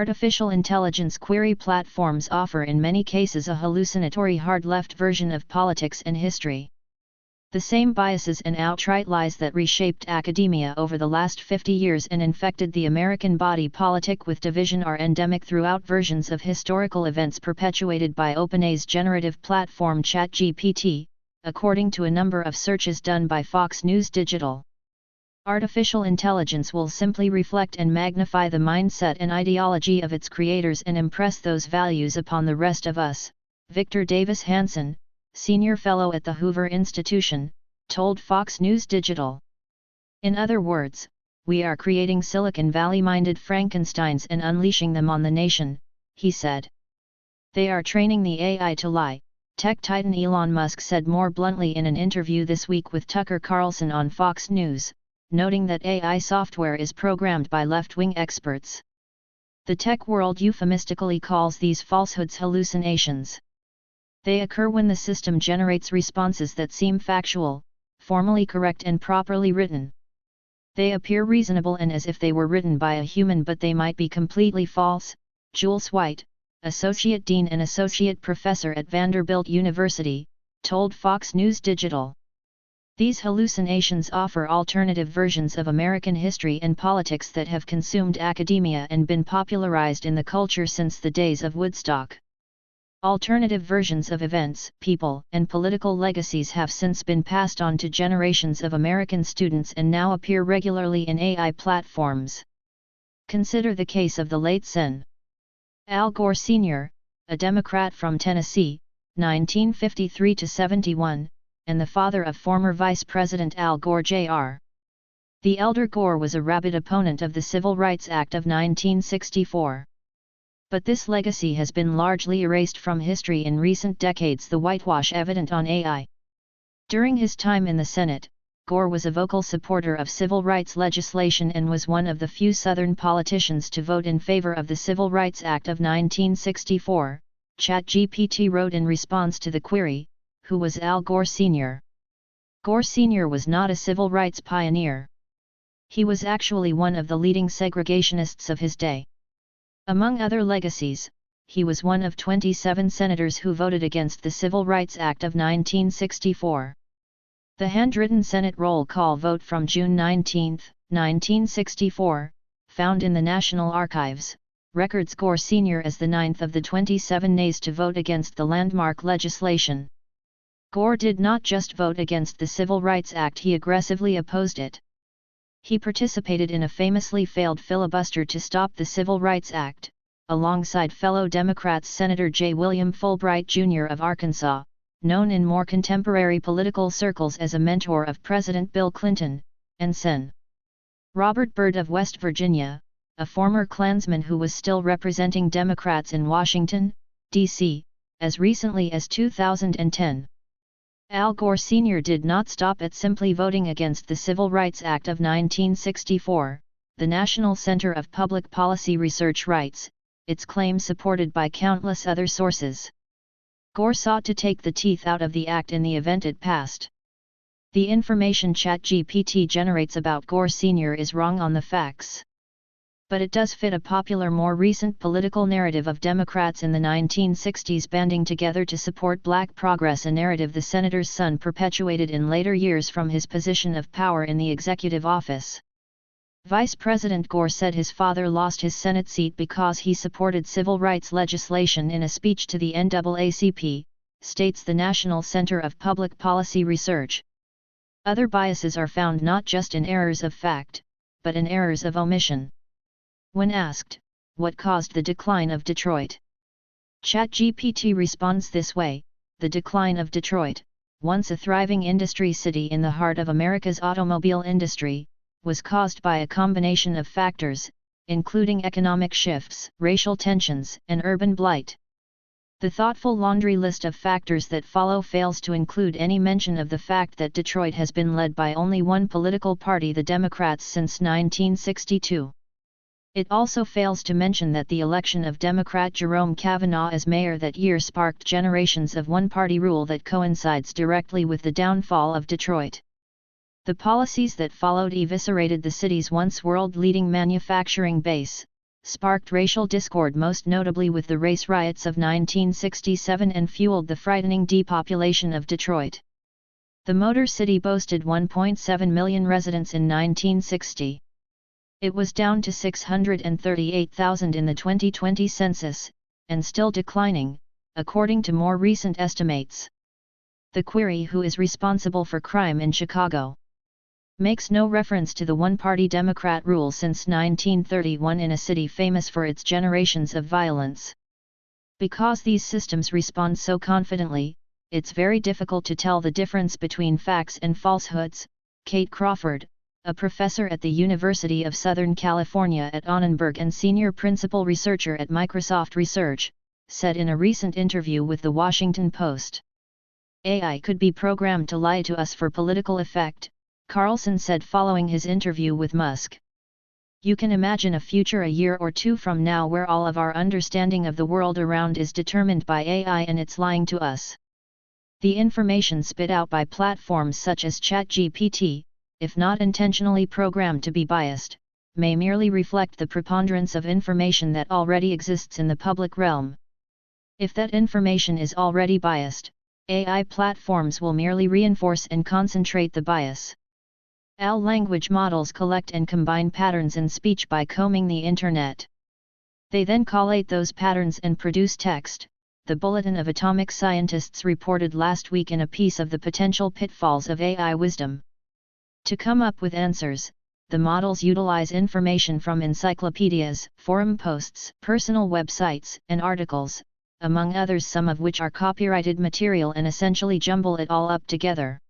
Artificial intelligence query platforms offer in many cases a hallucinatory hard-left version of politics and history. The same biases and outright lies that reshaped academia over the last 50 years and infected the American body politic with division are endemic throughout versions of historical events perpetuated by OpenAI's generative platform ChatGPT, according to a number of searches done by Fox News Digital. Artificial intelligence will simply reflect and magnify the mindset and ideology of its creators and impress those values upon the rest of us, Victor Davis Hanson, senior fellow at the Hoover Institution, told Fox News Digital. In other words, we are creating Silicon Valley-minded Frankensteins and unleashing them on the nation, he said. They are training the AI to lie, tech titan Elon Musk said more bluntly in an interview this week with Tucker Carlson on Fox News, noting that AI software is programmed by left-wing experts. The tech world euphemistically calls these falsehoods hallucinations. They occur when the system generates responses that seem factual, formally correct and properly written. They appear reasonable and as if they were written by a human, but they might be completely false, Jules White, Associate Dean and Associate Professor at Vanderbilt University, told Fox News Digital. These hallucinations offer alternative versions of American history and politics that have consumed academia and been popularized in the culture since the days of Woodstock. Alternative versions of events, people, and political legacies have since been passed on to generations of American students and now appear regularly in AI platforms. Consider the case of the late Sen. Al Gore Sr., a Democrat from Tennessee, 1953–71, and the father of former Vice President Al Gore Jr. The elder Gore was a rabid opponent of the Civil Rights Act of 1964. But this legacy has been largely erased from history in recent decades, the whitewash evident on AI. During his time in the Senate, Gore was a vocal supporter of civil rights legislation and was one of the few Southern politicians to vote in favor of the Civil Rights Act of 1964, ChatGPT wrote in response to the query, who was Al Gore Sr.? Gore Sr. was not a civil rights pioneer. He was actually one of the leading segregationists of his day. Among other legacies, he was one of 27 senators who voted against the Civil Rights Act of 1964. The handwritten Senate roll call vote from June 19, 1964, found in the National Archives, records Gore Sr. as the ninth of the 27 nays to vote against the landmark legislation. Gore did not just vote against the Civil Rights Act, he aggressively opposed it. He participated in a famously failed filibuster to stop the Civil Rights Act, alongside fellow Democrats Senator J. William Fulbright Jr. of Arkansas, known in more contemporary political circles as a mentor of President Bill Clinton, and Sen. Robert Byrd of West Virginia, a former Klansman who was still representing Democrats in Washington, D.C., as recently as 2010. Al Gore Sr. did not stop at simply voting against the Civil Rights Act of 1964, the National Center of Public Policy Research writes, its claim supported by countless other sources. Gore sought to take the teeth out of the act in the event it passed. The information ChatGPT generates about Gore Sr. is wrong on the facts. But it does fit a popular more recent political narrative of Democrats in the 1960s banding together to support black progress, a narrative the senator's son perpetuated in later years from his position of power in the executive office. Vice President Gore said his father lost his Senate seat because he supported civil rights legislation in a speech to the NAACP, states the National Center of Public Policy Research. Other biases are found not just in errors of fact, but in errors of omission. When asked, what caused the decline of Detroit? ChatGPT responds this way: the decline of Detroit, once a thriving industry city in the heart of America's automobile industry, was caused by a combination of factors, including economic shifts, racial tensions, and urban blight. The thoughtful laundry list of factors that follow fails to include any mention of the fact that Detroit has been led by only one political party, the Democrats, since 1962. It also fails to mention that the election of Democrat Jerome Kavanaugh as mayor that year sparked generations of one-party rule that coincides directly with the downfall of Detroit. The policies that followed eviscerated the city's once world-leading manufacturing base, sparked racial discord most notably with the race riots of 1967 and fueled the frightening depopulation of Detroit. The Motor City boasted 1.7 million residents in 1960. It was down to 638,000 in the 2020 census, and still declining, according to more recent estimates. The query "Who is responsible for crime in Chicago?" makes no reference to the one-party Democrat rule since 1931 in a city famous for its generations of violence. Because these systems respond so confidently, it's very difficult to tell the difference between facts and falsehoods, Kate Crawford, a professor at the University of Southern California at Annenberg and senior principal researcher at Microsoft Research, said in a recent interview with The Washington Post. AI could be programmed to lie to us for political effect, Carlson said following his interview with Musk. You can imagine a future a year or two from now where all of our understanding of the world around is determined by AI and it's lying to us. The information spit out by platforms such as ChatGPT, if not intentionally programmed to be biased, may merely reflect the preponderance of information that already exists in the public realm. If that information is already biased, AI platforms will merely reinforce and concentrate the bias. AI language models collect and combine patterns in speech by combing the internet. They then collate those patterns and produce text, the Bulletin of Atomic Scientists reported last week in a piece of the potential pitfalls of AI wisdom. To come up with answers, the models utilize information from encyclopedias, forum posts, personal websites, and articles, among others, some of which are copyrighted material, and essentially jumble it all up together.